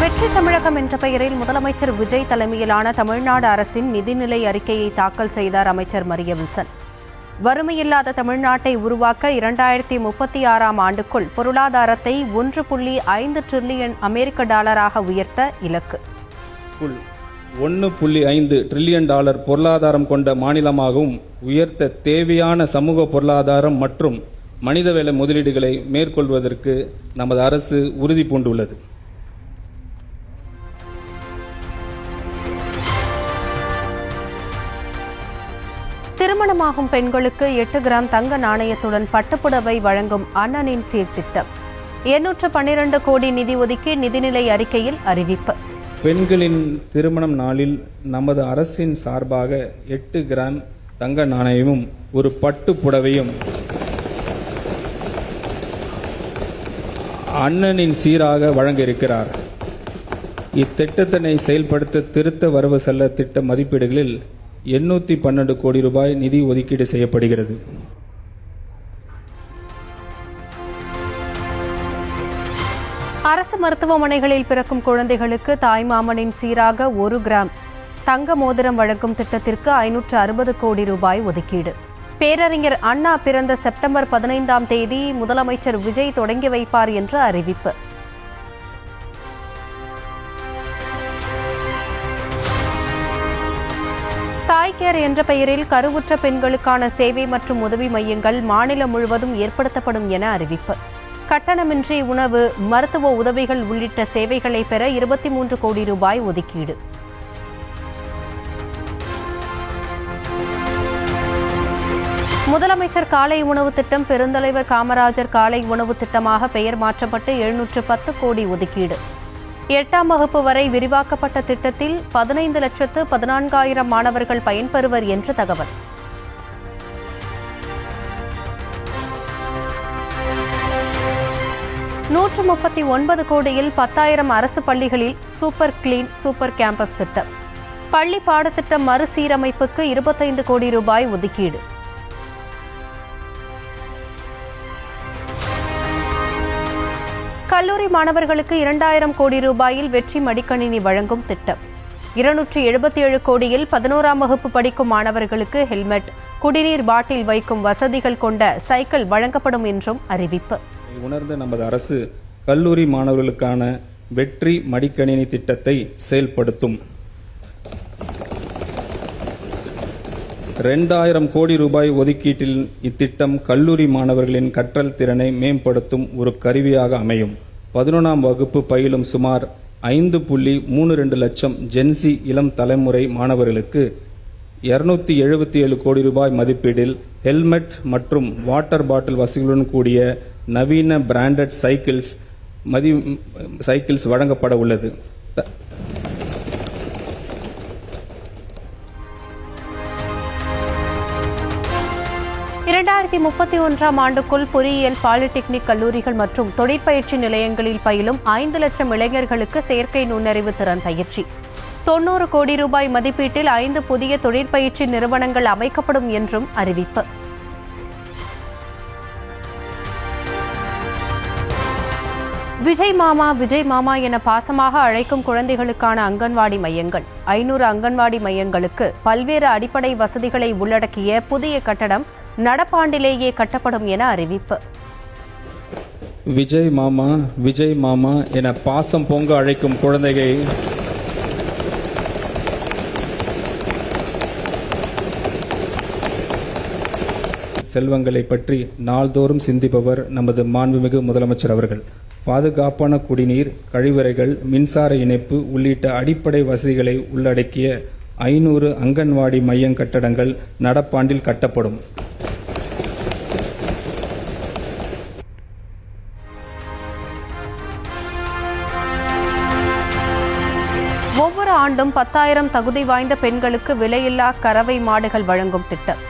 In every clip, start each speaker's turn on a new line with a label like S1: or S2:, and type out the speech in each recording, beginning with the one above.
S1: வெற்றி தமிழகம் என்ற பெயரில் முதலமைச்சர் விஜய் தலைமையிலான தமிழ்நாடு அரசின் நிதிநிலை அறிக்கையை தாக்கல் செய்தார் அமைச்சர் மரிய வில்சன். வறுமையில்லாத தமிழ்நாட்டை உருவாக்க 2036ஆம் ஆண்டுக்குள் பொருளாதாரத்தை 1.5 டிரில்லியன் அமெரிக்க டாலராக உயர்த்த இலக்கு.
S2: 1.5 டிரில்லியன் டாலர் பொருளாதாரம் கொண்ட மாநிலமாகவும் உயர்த்த தேவையான சமூக பொருளாதாரம் மற்றும் மனிதவள முதலீடுகளை மேற்கொள்வதற்கு நமது அரசு உறுதி பூண்டுள்ளது.
S1: திருமணமாகும் பெண்களுக்கு 8 கிராம் தங்க நாணயத்துடன் பட்டுப்புடவை வழங்கும் அண்ணனின் சீர்திட்டம். 812 கோடி நிதி ஒதுக்கி நிதிநிலை அறிக்கையில் அறிவிப்பு.
S2: பெண்களின் திருமணம் நாளில் நமது அரசின் சார்பாக 8 கிராம் தங்க நாணயமும் ஒரு பட்டு புடவையும் அண்ணனின் சீராக வழங்க இருக்கிறார். இத்திட்டத்தினை செயல்படுத்த திருத்த வரவு செல்ல திட்ட மதிப்பீடுகளில் 812 கோடி ரூபாய் நிதி ஒதுக்கீடு செய்யப்படுகிறது.
S1: அரசு மருத்துவமனைகளில் பிறக்கும் குழந்தைகளுக்கு தாய்மாமனின் சீராக 1 கிராம் தங்க மோதிரம் வழங்கும் திட்டத்திற்கு 560 கோடி ரூபாய் ஒதுக்கீடு. பேரறிஞர் அண்ணா பிறந்த செப்டம்பர் 15ஆம் தேதி முதலமைச்சர் விஜய் தொடங்கி வைப்பார் என்று அறிவிப்பு. தாய் கேர் என்ற பெயரில் கருவுற்ற பெண்களுக்கான சேவை மற்றும் உதவி மையங்கள் மாநிலம் முழுவதும் ஏற்படுத்தப்படும் என அறிவிப்பு. கட்டணமின்றி உணவு, மருத்துவ உதவிகள் உள்ளிட்ட சேவைகளை பெற 23 கோடி ரூபாய் ஒதுக்கீடு. முதலமைச்சர் காலை உணவு திட்டம் பெருந்தலைவர் காமராஜர் காலை உணவு திட்டமாக பெயர் மாற்றப்பட்டு 710 கோடி ஒதுக்கீடு. 8ஆம் வகுப்பு வரை விரிவாக்கப்பட்ட திட்டத்தில் 15,14,000 மாணவர்கள் பயன்பெறுவர் என்று தகவல். $139 கோடியில் 10,000 அரசு பள்ளிகளில் சூப்பர் கிளீன் சூப்பர் கேம்பஸ் திட்டம். பள்ளி பாடத்திட்ட மறுசீரமைப்புக்கு 25 கோடி ரூபாய் ஒதுக்கீடு. கல்லூரி மாணவர்களுக்கு 2000 கோடி ரூபாயில் வெற்றி மடிக்கணினி வழங்கும் திட்டம். 277 கோடியில் 11ஆம் வகுப்பு படிக்கும் மாணவர்களுக்கு ஹெல்மெட், குடிநீர் பாட்டில் வைக்கும் வசதிகள் கொண்ட சைக்கிள் வழங்கப்படும் என்றும் அறிவிப்பு.
S2: உணர்ந்த நமது அரசு கல்லூரி மாணவர்களுக்கான வெற்றி மடிக்கணினி திட்டத்தை செயல்படுத்தும். 2000 கோடி ரூபாய் ஒதுக்கீட்டில் இத்திட்டம் கல்லூரி மாணவர்களின் கற்றல் திறனை மேம்படுத்தும் ஒரு கருவியாக அமையும். 11ஆம் வகுப்பு பயிலும் சுமார் 5.32 லட்சம் ஜென்சி இளம் தலைமுறை மாணவர்களுக்கு 277 கோடி ரூபாய் மதிப்பீடில் ஹெல்மெட் மற்றும் வாட்டர் பாட்டில் வசதிகளுடன் கூடிய நவீன பிராண்டட் சைக்கிள்ஸ் வழங்கப்பட உள்ளது.
S1: 2031ஆம் ஆண்டுக்குள் பொறியியல், பாலிடெக்னிக் கல்லூரிகள் மற்றும் தொழிற்பயிற்சி நிலையங்களில் பயிலும் 5 லட்சம் இளைஞர்களுக்கு செயற்கை நுண்ணறிவு திறன் பயிற்சி. 90 கோடி ரூபாய் மதிப்பீட்டில் 5 புதிய தொழிற்பயிற்சி நிறுவனங்கள் அமைக்கப்படும் என்றும் அறிவிப்பு. விஜய் மாமா விஜய் மாமா என பாசமாக அழைக்கும் குழந்தைகளுக்கான அங்கன்வாடி மையங்கள். 500 அங்கன்வாடி மையங்களுக்கு பல்வேறு அடிப்படை வசதிகளை உள்ளடக்கிய புதிய கட்டடம் நடப்பாண்டிலேயே கட்டப்படும் என அறிவிப்பு.
S2: விஜய் மாமா என பாசம் பொங்க அழைக்கும் குழந்தைகள் செல்வங்களை பற்றி நாள்தோறும் சிந்திப்பவர் நமது மாண்புமிகு முதலமைச்சர் அவர்கள். பாதுகாப்பான குடிநீர், கழிவறைகள், மின்சார இணைப்பு உள்ளிட்ட அடிப்படை வசதிகளை உள்ளடக்கிய 500 அங்கன்வாடி மையம் கட்டடங்கள் நடப்பாண்டில் கட்டப்படும்.
S1: ஒவ்வொரு ஆண்டும் 10,000 தகுதி வாய்ந்த பெண்களுக்கு விலையில்லா கறவை மாடுகள் வழங்கும் திட்டம்.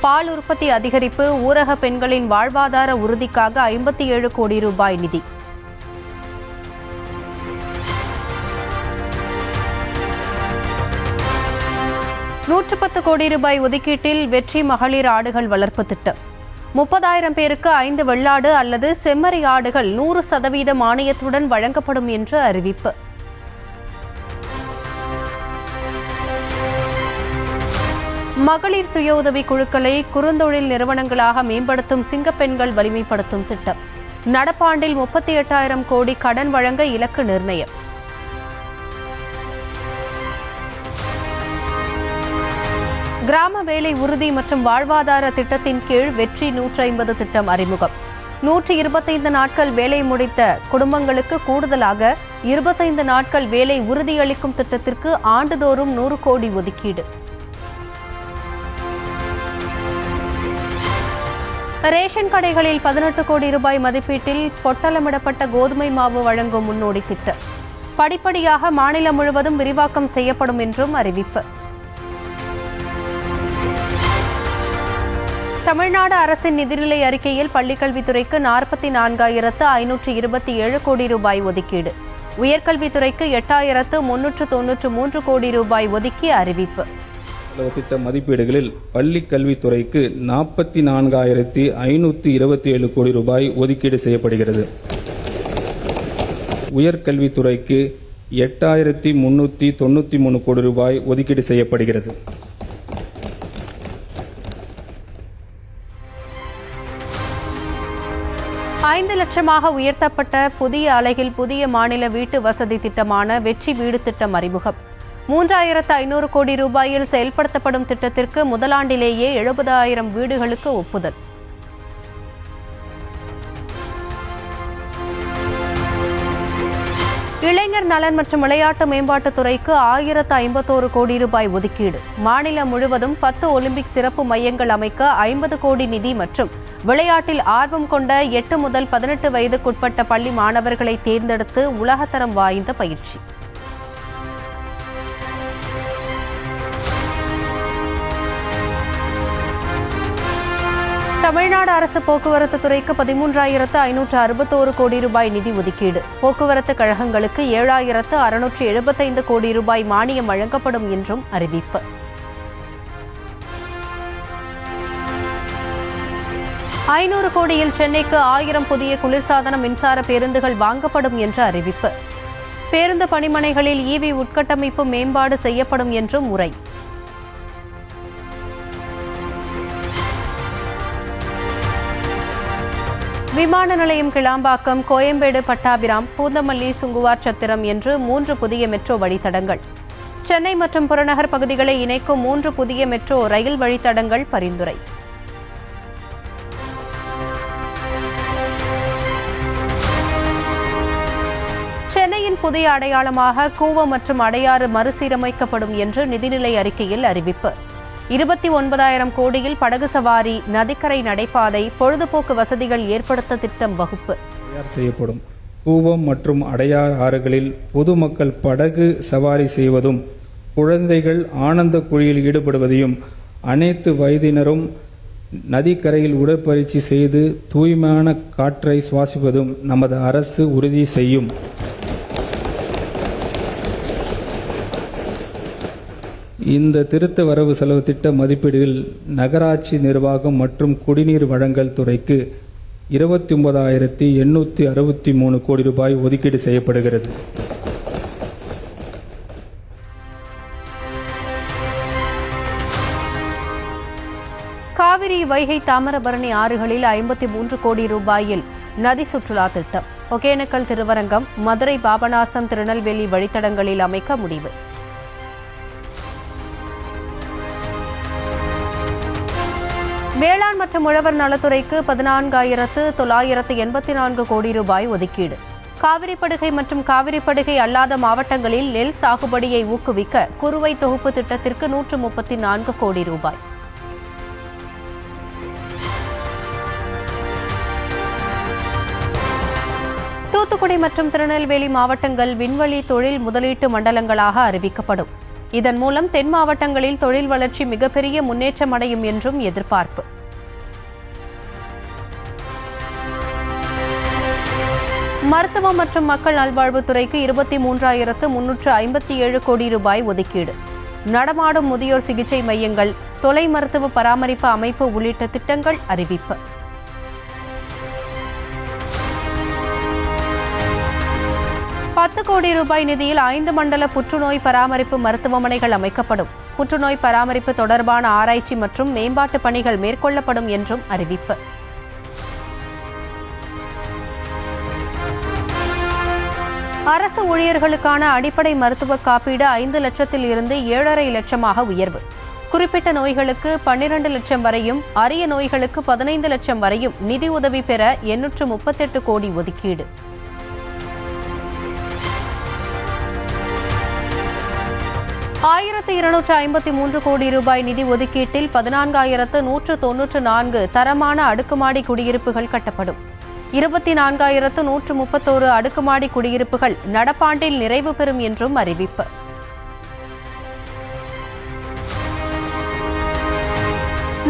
S1: பால் உற்பத்தி அதிகரிப்பு, ஊரக பெண்களின் வாழ்வாதார உறுதிக்காக 57 கோடி ரூபாய் நிதி. $110 கோடி ரூபாய் ஒதுக்கீட்டில் வெற்றி மகளிர் ஆடுகள் வளர்ப்பு திட்டம். 30,000 பேருக்கு 5 வெள்ளாடு அல்லது செம்மறி ஆடுகள் 100% மானியத்துடன் வழங்கப்படும் என்று அறிவிப்பு. மகளிர் சுய உதவி குழுக்களை குறுந்தொழில் நிறுவனங்களாக மேம்படுத்தும் சிங்கப்பெண்கள் வலிமைப்படுத்தும் திட்டம். நடப்பாண்டில் 38,000 கோடி கடன் வழங்க இலக்கு நிர்ணயம். கிராம வேலை உறுதி மற்றும் வாழ்வாதார திட்டத்தின் கீழ் வெற்றி 150 திட்டம் அறிமுகம். 125 நாட்கள் வேலை முடித்த குடும்பங்களுக்கு கூடுதலாக 25 நாட்கள் வேலை உறுதியளிக்கும் திட்டத்திற்கு ஆண்டுதோறும் 100 கோடி ஒதுக்கீடு. ரேஷன் கடைகளில் 18 கோடி ரூபாய் மதிப்பீட்டில் பொட்டலமிடப்பட்ட கோதுமை மாவு வழங்கும் முன்னோடி திட்டம். படிப்படியாக மாநிலம் முழுவதும் விரிவாக்கம் செய்யப்படும் என்றும் அறிவிப்பு. தமிழ்நாடு அரசின் நிதிநிலை அறிக்கையில் பள்ளிக்கல்வித்துறைக்கு 44,527 கோடி ரூபாய் ஒதுக்கீடு. உயர்கல்வித்துறைக்கு 8,393 கோடி ரூபாய் ஒதுக்கி அறிவிப்பு.
S2: திட்ட மதிப்பீடுகளில் பள்ளி கல்வித்துறைக்கு 44,527 கோடி ரூபாய் ஒதுக்கீடு செய்யப்படுகிறது. உயர்கல்வித்துறைக்கு 8,393 கோடி ரூபாய் ஒதுக்கீடு செய்யப்படுகிறது.
S1: ஐந்து லட்சமாக உயர்த்தப்பட்ட புதிய அலகில் புதிய மாநில வீட்டு வசதி திட்டமான வெற்றி வீடு திட்டம் அறிமுகம். 3,500 கோடி ரூபாயில் செயல்படுத்தப்படும் திட்டத்திற்கு முதலாண்டிலேயே 70,000 வீடுகளுக்கு ஒப்புதல். இளைஞர் நலன் மற்றும் விளையாட்டு மேம்பாட்டுத் துறைக்கு 1,051 கோடி ரூபாய் ஒதுக்கீடு. மாநிலம் முழுவதும் 10 ஒலிம்பிக் சிறப்பு மையங்கள் அமைக்க 50 கோடி நிதி மற்றும் விளையாட்டில் ஆர்வம் கொண்ட 8 முதல் 18 வயதுக்குட்பட்ட பள்ளி மாணவர்களை தேர்ந்தெடுத்து உலகத்தரம் வாய்ந்த பயிற்சி. தமிழ்நாடு அரசு போக்குவரத்து துறைக்கு 13,561 கோடி ரூபாய் நிதி ஒதுக்கீடு. போக்குவரத்து கழகங்களுக்கு 7,675 கோடி ரூபாய் மானியம் வழங்கப்படும் என்றும் அறிவிப்பு. $500 கோடியில் சென்னைக்கு 1000 புதிய குளிர்சாதன மின்சார பேருந்துகள் வாங்கப்படும் என்ற அறிவிப்பு. பேருந்து பணிமனைகளில் EV உட்கட்டமைப்பு மேம்பாடு செய்யப்படும் என்றும் உரை. விமான நிலையம் கிளாம்பாக்கம், கோயம்பேடு, பட்டாபிராம், பூந்தமல்லி, சுங்குவார் சத்திரம் என்று 3 புதிய மெட்ரோ வழித்தடங்கள். சென்னை மற்றும் புறநகர் பகுதிகளை இணைக்கும் 3 புதிய மெட்ரோ ரயில் வழித்தடங்கள் பரிந்துரை. சென்னையின் புதிய அடையாளமாக கூவம் மற்றும் அடையாறு மறுசீரமைக்கப்படும் என்று நிதிநிலை அறிக்கையில் அறிவிப்பு. 29,000 கோடியில் படகு சவாரி, நதிக்கரை நடைபாதை, பொழுதுபோக்கு வசதிகள் ஏற்படுத்த திட்டம் வகுப்பு.
S2: தயார் செய்யப்படும் கூவம் மற்றும் அடையார் ஆறுகளில் பொதுமக்கள் படகு சவாரி செய்வதும் குழந்தைகள் ஆனந்த குழியில் ஈடுபடுவதையும் அனைத்து வயதினரும் நதிக்கரையில் உடற்பயிற்சி செய்து தூய்மையான காற்றை சுவாசிப்பதும் நமது அரசு உறுதி செய்யும். இந்த திருத்த வரவு செலவு திட்ட மதிப்பீடுகள் நகராட்சி நிர்வாகம் மற்றும் குடிநீர் வழங்கல் துறைக்கு 29,863 கோடி ரூபாய் ஒதுக்கீடு செய்யப்படுகிறது.
S1: காவிரி, வைகை, தாமிரபரணி ஆறுகளில் 53 கோடி ரூபாயில் நதி சுற்றுலா திட்டம். ஒகேனக்கல், திருவரங்கம், மதுரை, பாபநாசம், திருநெல்வேலி வழித்தடங்களில் அமைக்க முடிவு. வேளாண் மற்றும் உழவர் நலத்துறைக்கு 14,984 கோடி ரூபாய் ஒதுக்கீடு. காவிரி படுகை மற்றும் காவிரி படுகை அல்லாத மாவட்டங்களில் நெல் சாகுபடியை ஊக்குவிக்க குறுவை தொகுப்பு திட்டத்திற்கு 134 கோடி ரூபாய். தூத்துக்குடி மற்றும் திருநெல்வேலி மாவட்டங்கள் விண்வெளி தொழில் முதலீட்டு மண்டலங்களாக அறிவிக்கப்படும். இதன் மூலம் தென் மாவட்டங்களில் தொழில் வளர்ச்சி மிகப்பெரிய முன்னேற்றம் அடையும் என்றும் எதிர்பார்ப்பு. மருத்துவம் மற்றும் மக்கள் நல்வாழ்வுத்துறைக்கு 23,357 கோடி ரூபாய் ஒதுக்கீடு. நடமாடும் முதியோர் சிகிச்சை மையங்கள், தொலை மருத்துவ பராமரிப்பு அமைப்பு உள்ளிட்ட திட்டங்கள் அறிவிப்பு. ₹10 கோடி நிதியில் 5 மண்டல புற்றுநோய் பராமரிப்பு மருத்துவமனைகள் அமைக்கப்படும். புற்றுநோய் பராமரிப்பு தொடர்பான ஆராய்ச்சி மற்றும் மேம்பாட்டு பணிகள் மேற்கொள்ளப்படும் என்றும் அறிவிப்பு. அரசு ஊழியர்களுக்கான அடிப்படை மருத்துவ காப்பீடு 5 லட்சத்தில் இருந்து 7.5 லட்சமாக உயர்வு. குறிப்பிட்ட நோய்களுக்கு 12 லட்சம் வரையும், அரிய நோய்களுக்கு 15 லட்சம் வரையும் நிதி உதவி பெற 838 கோடி ஒதுக்கீடு. ₹1253 கோடி நிதி ஒதுக்கீட்டில் 14,194 தரமான அடுக்குமாடி குடியிருப்புகள் கட்டப்படும். 24,131 அடுக்குமாடி குடியிருப்புகள் நடப்பாண்டில் நிறைவு பெறும் என்றும் அறிவிப்பு.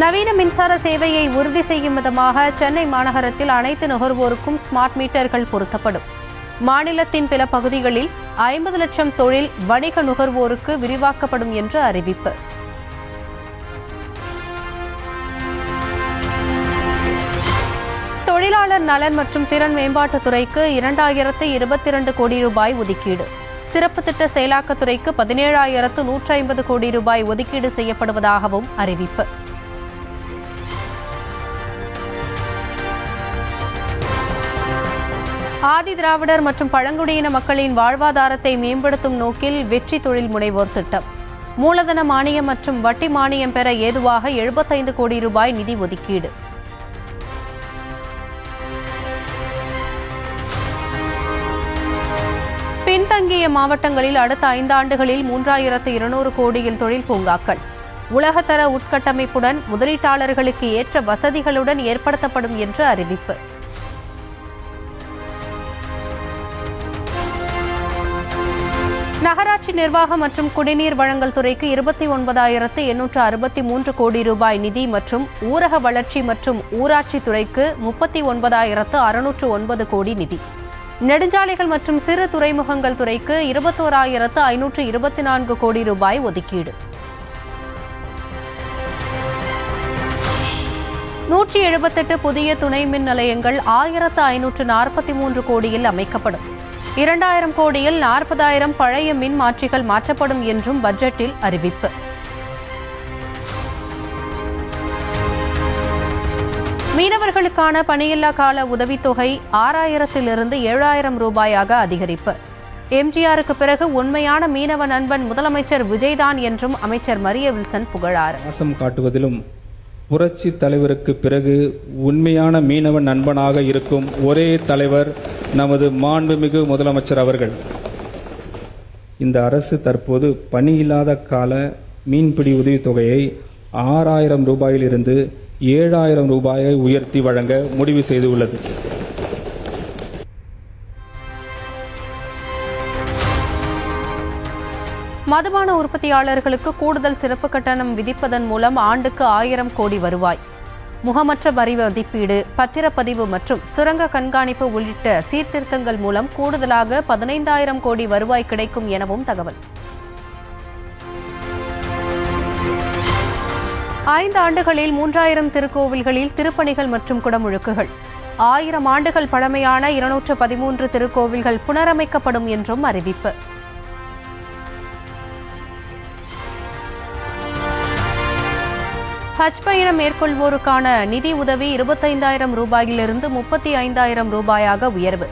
S1: நவீன மின்சார சேவையை உறுதி செய்யும் விதமாக சென்னை மாநகரத்தில் அனைத்து நுகர்வோருக்கும் ஸ்மார்ட் மீட்டர்கள் பொருத்தப்படும். மாநிலத்தின் பிற பகுதிகளில் 50 லட்சம் தொழில் வணிக நுகர்வோருக்கு விரிவாக்கப்படும் என்று அறிவிப்பு. தொழிலாளர் நலன் மற்றும் திறன் மேம்பாட்டுத் துறைக்கு 2022 கோடி ஒதுக்கீடு. சிறப்பு திட்ட செயலாக்கத்துறைக்கு 17,150 கோடி ஒதுக்கீடு செய்யப்படுவதாகவும் அறிவிப்பு. ஆதி திராவிடர் மற்றும் பழங்குடியின மக்களின் வாழ்வாதாரத்தை மேம்படுத்தும் நோக்கில் வெற்றி தொழில் முனைவோர் திட்டம். மூலதன மானியம் மற்றும் வட்டி மானியம் பெற ஏதுவாக 75 கோடி நிதி ஒதுக்கீடு. பின்தங்கிய மாவட்டங்களில் அடுத்த 5 ஆண்டுகளில் 3,200 கோடியில் தொழில் பூங்காக்கள். உலகத்தர உட்கட்டமைப்புடன் முதலீட்டாளர்களுக்கு ஏற்ற வசதிகளுடன் ஏற்படுத்தப்படும் என்று அறிவிப்பு. நகராட்சி நிர்வாகம் மற்றும் குடிநீர் வழங்கல் துறைக்கு 29,863 கோடி நிதி மற்றும் ஊரக வளர்ச்சி மற்றும் ஊராட்சி துறைக்கு 39,609 கோடி நிதி. நெடுஞ்சாலைகள் மற்றும் சிறு துறைமுகங்கள் துறைக்கு 21,524 கோடி ஒதுக்கீடு. 178 புதிய துணை மின் நிலையங்கள் 1,543 கோடியில் அமைக்கப்படும். 2,000 கோடியில் 40,000 பழைய மின் மாற்றிகள் மாற்றப்படும் என்றும் பட்ஜெட்டில் அறிவிப்பு. மீனவர்களுக்கான பணியில்லா கால உதவித்தொகை 6,000 7,000 அதிகரிப்பு. எம்ஜிஆருக்கு பிறகு உண்மையான மீனவ நண்பன் முதலமைச்சர் விஜய்தான் என்றும் அமைச்சர் மரிய வில்சன் புகழார்.
S2: பாசம் காட்டுவதிலும் புரட்சி தலைவருக்கு பிறகு உண்மையான மீனவ நண்பனாக இருக்கும் ஒரே தலைவர் நமது மாண்புமிகு முதலமைச்சர் அவர்கள். இந்த அரசு தற்போது பணியில்லாத கால மீன்பிடி உதவித்தொகையை 6,000 ரூபாயிலிருந்து 7,000 ரூபாயை உயர்த்தி வழங்க முடிவு செய்துள்ளது.
S1: மதுபான உற்பத்தியாளர்களுக்கு கூடுதல் சிறப்பு கட்டணம் விதிப்பதன் மூலம் ஆண்டுக்கு 1,000 கோடி வருவாய். முகமற்ற வரி மதிப்பீடு, பத்திரப்பதிவு மற்றும் சுரங்க கண்காணிப்பு உள்ளிட்ட சீர்திருத்தங்கள் மூலம் கூடுதலாக 15,000 கோடி வருவாய் கிடைக்கும் எனவும் தகவல். 5 ஆண்டுகளில் 3,000 திருக்கோவில்களில் திருப்பணிகள் மற்றும் குடமுழுக்குகள். 1000 ஆண்டுகள் பழமையான 213 திருக்கோவில்கள் புனரமைக்கப்படும் என்றும் அறிவிப்பு. ஹஜ் பயணம் மேற்கொள்வோருக்கான நிதி உதவி 25,000 ரூபாயிலிருந்து 35,000 ரூபாயாக உயர்வு.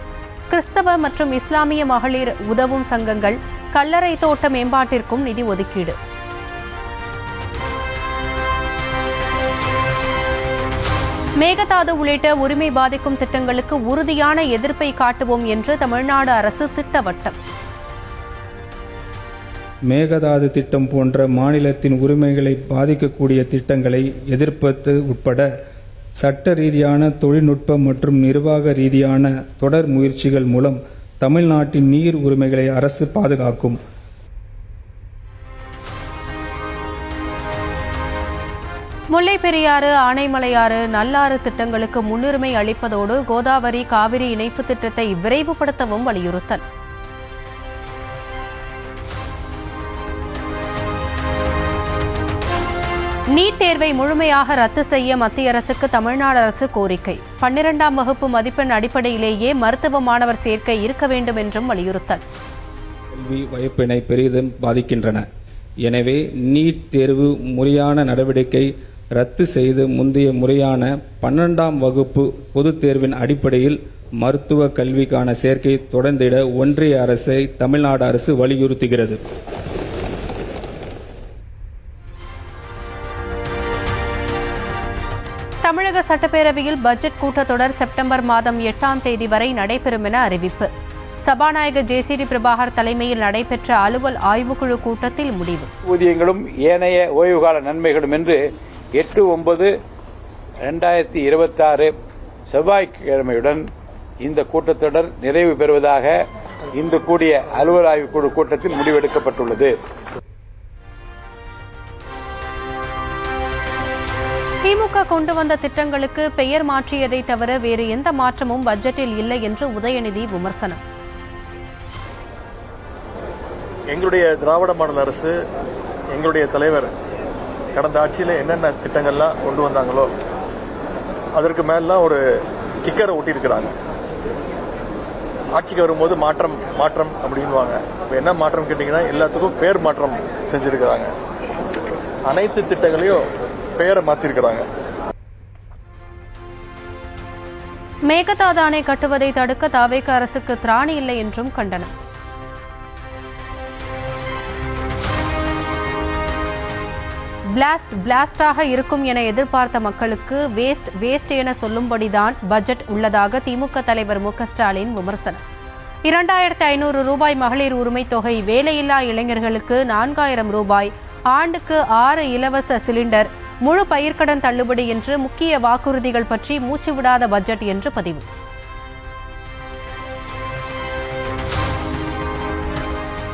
S1: கிறிஸ்தவ மற்றும் இஸ்லாமிய மகளிர் உதவும் சங்கங்கள், கல்லறை தோட்ட மேம்பாட்டிற்கும் நிதி ஒதுக்கீடு. மேகதாது உள்ளிட்ட உரிமை பாதிக்கும் திட்டங்களுக்கு உறுதியான எதிர்ப்பை காட்டுவோம் என்று தமிழ்நாடு அரசு திட்டவட்டம்.
S2: மேகதாது திட்டம் போன்ற மாநிலத்தின் உரிமைகளை பாதிக்கக்கூடிய திட்டங்களை எதிர்ப்பது உட்பட சட்ட ரீதியான, தொழில்நுட்ப மற்றும் நிர்வாக ரீதியான தொடர் முயற்சிகள் மூலம் தமிழ்நாட்டின் நீர் உரிமைகளை அரசு பாதுகாக்கும்.
S1: முல்லை பெரியாறு, ஆனைமலையாறு, நல்லாறு திட்டங்களுக்கு முன்னுரிமை அளிப்பதோடு கோதாவரி, காவிரி இணைப்பு திட்டத்தை விரைவுபடுத்தவும் வலியுறுத்தல். நீட் தேர்வை முழுமையாக ரத்து செய்ய மத்திய அரசுக்கு தமிழ்நாடு அரசு கோரிக்கை. 12ஆம் வகுப்பு மதிப்பெண் அடிப்படையிலேயே மருத்துவ மாணவர் சேர்க்கை இருக்க வேண்டும் என்றும் வலியுறுத்தல்.
S2: கல்வி வாய்ப்பினை பெரிதும் பாதிக்கின்றன. எனவே நீட் தேர்வு முறையான நடவடிக்கை ரத்து செய்து முந்தைய முறையான 12ஆம் வகுப்பு பொதுத் தேர்வின் அடிப்படையில் மருத்துவ கல்விக்கான சேர்க்கை தொடர்ந்திட ஒன்றிய அரசை தமிழ்நாடு அரசு வலியுறுத்துகிறது.
S1: தமிழக சட்டப்பேரவையில் பட்ஜெட் கூட்டத்தொடர் செப்டம்பர் மாதம் 8ஆம் தேதி வரை நடைபெறும் என அறிவிப்பு. சபாநாயகர் ஜே.சி.டி. பிரபாகர் தலைமையில் நடைபெற்ற அலுவல் ஆய்வுக்குழு கூட்டத்தில் முடிவு.
S3: ஊதியங்களும் ஏனைய ஓய்வுகால நன்மைகளும் என்று 8/9/2026 செவ்வாய்க்கிழமையுடன் இந்த கூட்டத்தொடர் நிறைவு பெறுவதாக இன்று கூடிய அலுவல் ஆய்வுக்குழு கூட்டத்தில் முடிவெடுக்கப்பட்டுள்ளது.
S1: திமுக கொண்டு வந்த திட்டங்களுக்கு பெயர் மாற்றியதை தவிர வேறு எந்த மாற்றமும் பட்ஜெட்டில் இல்லை என்று உதயநிதி விமர்சனம்.
S4: எங்களுடைய திராவிட மாடல் அரசு, எங்களுடைய தலைவர் கடந்த ஆட்சியில் என்னென்ன திட்டங்கள்லாம் கொண்டு வந்தாங்களோ அதற்கு மேலாம் ஒரு ஸ்டிக்கரை ஒட்டியிருக்கிறாங்க. ஆட்சிக்கு வரும்போது மாற்றம் மாற்றம் அப்படின்வாங்க. இப்போ என்ன மாற்றம் கேட்டிங்கன்னா எல்லாத்துக்கும் பேர் மாற்றம் செஞ்சுருக்கிறாங்க. அனைத்து திட்டங்களையும் பெயரை மாற்றிருக்கிறாங்க.
S1: மேகதாது அணை கட்டுவதை தடுக்க தவேக அரசுக்கு திராணி இல்லை என்றும் கண்டனம். பிளாஸ்டாக இருக்கும் என எதிர்பார்த்த மக்களுக்கு வேஸ்ட் என சொல்லும்படிதான் பட்ஜெட் உள்ளதாக திமுக தலைவர் மு.க.ஸ்டாலின் விமர்சனம். 2500 ரூபாய் மகளிர் உரிமை தொகை, வேலையில்லா இளைஞர்களுக்கு 4000 ரூபாய், ஆண்டுக்கு 6 இலவச சிலிண்டர், முழு பயிர்க்கடன் தள்ளுபடி என்று முக்கிய வாக்குறுதிகள் பற்றி மூச்சுவிடாத பட்ஜெட் என்று பதிவு.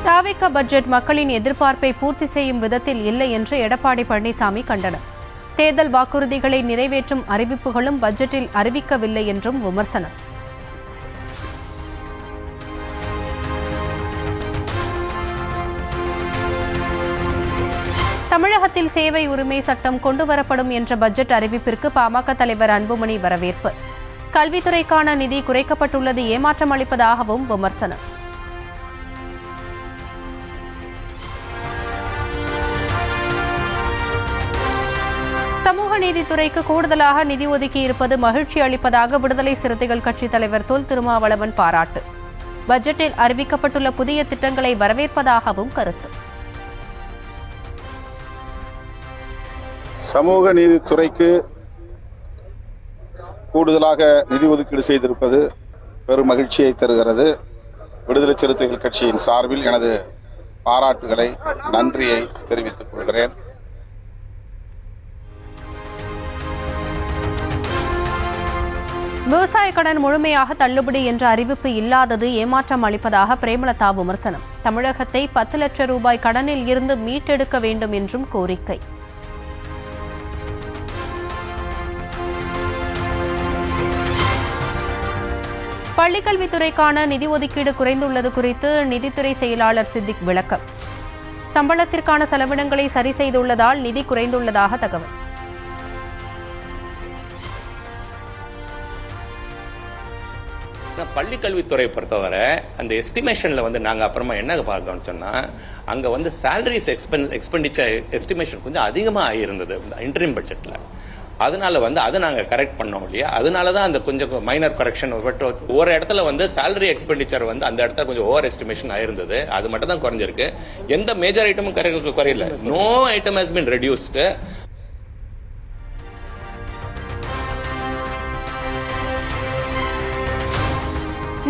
S1: தவேக பட்ஜெட் மக்களின் எதிர்பார்ப்பை பூர்த்தி செய்யும் விதத்தில் இல்லை என்று எடப்பாடி பழனிசாமி கண்டனம். தேர்தல் வாக்குறுதிகளை நிறைவேற்றும் அறிவிப்புகளும் பட்ஜெட்டில் அறிவிக்கவில்லை என்றும் விமர்சனம். தமிழகத்தில் சேவை உரிமை சட்டம் கொண்டுவரப்படும் என்ற பட்ஜெட் அறிவிப்பிற்கு பாமக தலைவர் அன்புமணி வரவேற்பு. கல்வித்துறைக்கான நிதி குறைக்கப்பட்டுள்ளது ஏமாற்றம் அளிப்பதாகவும் விமர்சனம். சமூக நீதித்துறைக்கு கூடுதலாக நிதி ஒதுக்கி இருப்பது மகிழ்ச்சி அளிப்பதாக விடுதலை சிறுத்தைகள் கட்சித் தலைவர் தொல் திருமாவளவன் பாராட்டு. பட்ஜெட்டில் அறிவிக்கப்பட்டுள்ள புதிய திட்டங்களை வரவேற்பதாகவும் கருத்து.
S5: சமூக நீதித்துறைக்கு கூடுதலாக நிதி ஒதுக்கீடு செய்திருப்பது பெரும் மகிழ்ச்சியை தருகிறது. விடுதலை சிறுத்தைகள் கட்சியின் சார்பில் எனது பாராட்டுகளை, நன்றியை தெரிவித்துக் கொள்கிறேன்.
S1: விவசாய கடன் முழுமையாக தள்ளுபடி என்ற அறிவிப்பு இல்லாதது ஏமாற்றம் அளிப்பதாக பிரேமலதா விமர்சனம். தமிழகத்தை 10 லட்சம் ரூபாய் கடனில் இருந்து மீட்டெடுக்க வேண்டும் என்றும் கோரிக்கை. பள்ளிக்கல்வித்துறைக்கான நிதி ஒதுக்கீடு குறைந்துள்ளது குறித்து நிதித்துறை செயலாளர் சித்திக் விளக்கம். சம்பளத்திற்கான செலவினங்களை சரி செய்துள்ளதால் நிதி குறைந்துள்ளதாக தகவல்.
S6: பள்ளிக்கல்வித்துறை பொறுத்தவரை அந்த எஸ்டிமேஷன்ல நாங்கள் அப்புறமா என்ன பார்க்கணும்னு சொன்னால், அங்கே சேலரிஸ் எக்ஸ்பெண்டிச்சர் எஸ்டிமேஷன் கொஞ்சம் அதிகமாக ஆகியிருந்தது இன்டரிம் பட்ஜெட்டில். அதனால அதை நாங்கள் கரெக்ட் பண்ணோம் இல்லையா. அதனால தான் அந்த கொஞ்சம் மைனர் கரெக்ஷன். பட் ஒரு இடத்துல சேலரி எக்ஸ்பெண்டிச்சர் அந்த இடத்துல கொஞ்சம் ஓவர் எஸ்டிமேஷன் ஆயிருந்தது. அது மட்டும் தான் குறைஞ்சிருக்கு. எந்த மேஜர் ஐட்டமும் குறையல. No item has been reduced.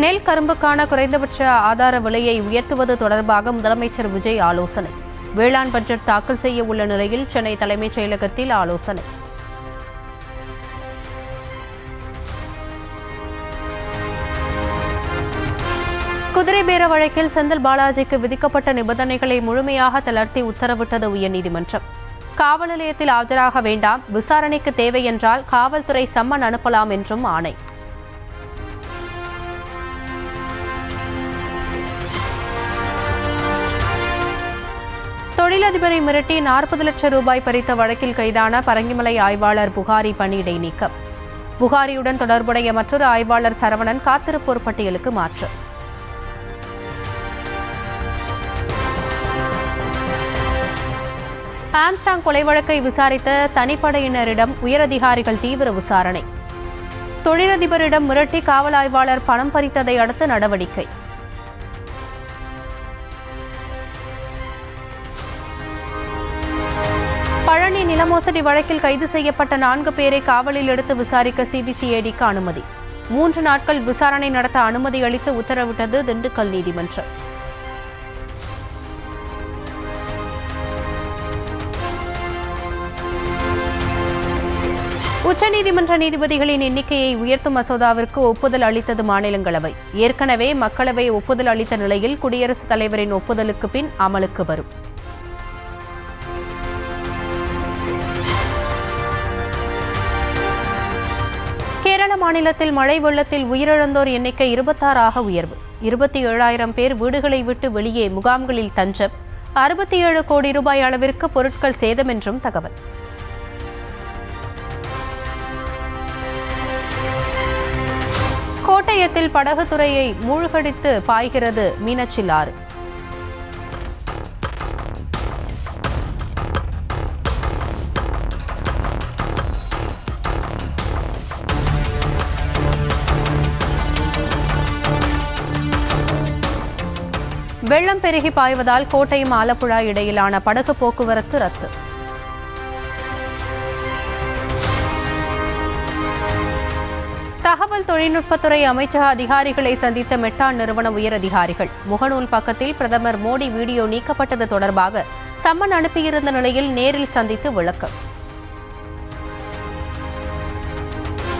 S1: நெல் கரும்புக்கான குறைந்தபட்ச ஆதார விலையை உயர்த்துவது தொடர்பாக முதலமைச்சர் விஜய் ஆலோசனை. வேளாண் பட்ஜெட் தாக்கல் செய்ய உள்ள நிலையில் சென்னை தலைமைச் செயலகத்தில் ஆலோசனை. குதிரை பேர வழக்கில் செந்தில் பாலாஜிக்கு விதிக்கப்பட்ட நிபந்தனைகளை முழுமையாக தளர்த்தி உத்தரவிட்டது உயர்நீதிமன்றம். காவல் நிலையத்தில் ஆஜராக வேண்டாம், விசாரணைக்கு தேவை என்றால் காவல்துறை சம்மன் அனுப்பலாம் என்றும் ஆணை. தொழிலதிபரை மிரட்டி 40 லட்சம் ரூபாய் பறித்த வழக்கில் கைதான பரங்கிமலை ஆய்வாளர் புகாரி பணியிடை நீக்கம். புகாரியுடன் தொடர்புடைய மற்றொரு ஆய்வாளர் சரவணன் காத்திருப்போர் பட்டியலுக்கு மாற்று. ஆம்ஸ்டாங் கொலை வழக்கை விசாரித்த தனிப்படையினரிடம் உயரதிகாரிகள் தீவிர விசாரணை. தொழிலதிபரிடம் மிரட்டி காவல் ஆய்வாளர் பணம் பறித்ததை அடுத்து நடவடிக்கை. பழனி நிலமோசடி வழக்கில் கைது செய்யப்பட்ட 4 பேரை காவலில் எடுத்து விசாரிக்க சிபிசிஐடிக்கு அனுமதி. 3 நாட்கள் விசாரணை நடத்த அனுமதி அளித்து உத்தரவிட்டது திண்டுக்கல் நீதிமன்றம். உச்சநீதிமன்ற நீதிபதிகளின் எண்ணிக்கையை உயர்த்தும் மசோதாவிற்கு ஒப்புதல் அளித்தது மாநிலங்களவை. ஏற்கனவே மக்களவை ஒப்புதல் அளித்த நிலையில் குடியரசுத் தலைவரின் ஒப்புதலுக்கு பின் அமலுக்கு வரும். கேரள மாநிலத்தில் மழை வெள்ளத்தில் உயிரிழந்தோர் எண்ணிக்கை 26 உயர்வு. 27,000 பேர் வீடுகளை விட்டு வெளியே முகாம்களில் தஞ்சம். 67 கோடி ரூபாய் அளவிற்கு பொருட்கள் சேதம் என்றும் தகவல். கோட்டயத்தில் படகுத்துறையை மூழ்கடித்து பாய்கிறது மீனச்சில் ஆறு. வெள்ளம் பெருகி பாய்வதால் கோட்டயம் ஆலப்புழா இடையிலான படகு போக்குவரத்து ரத்து. தகவல் தொழில்நுட்பத்துறை அமைச்சக அதிகாரிகளை சந்தித்த மெட்டா நிறுவன உயரதிகாரிகள். முகநூல் பக்கத்தில் பிரதமர் மோடி வீடியோ நீக்கப்பட்டது தொடர்பாக சம்மன் அனுப்பியிருந்த நிலையில் நேரில் சந்தித்து விளக்கம்.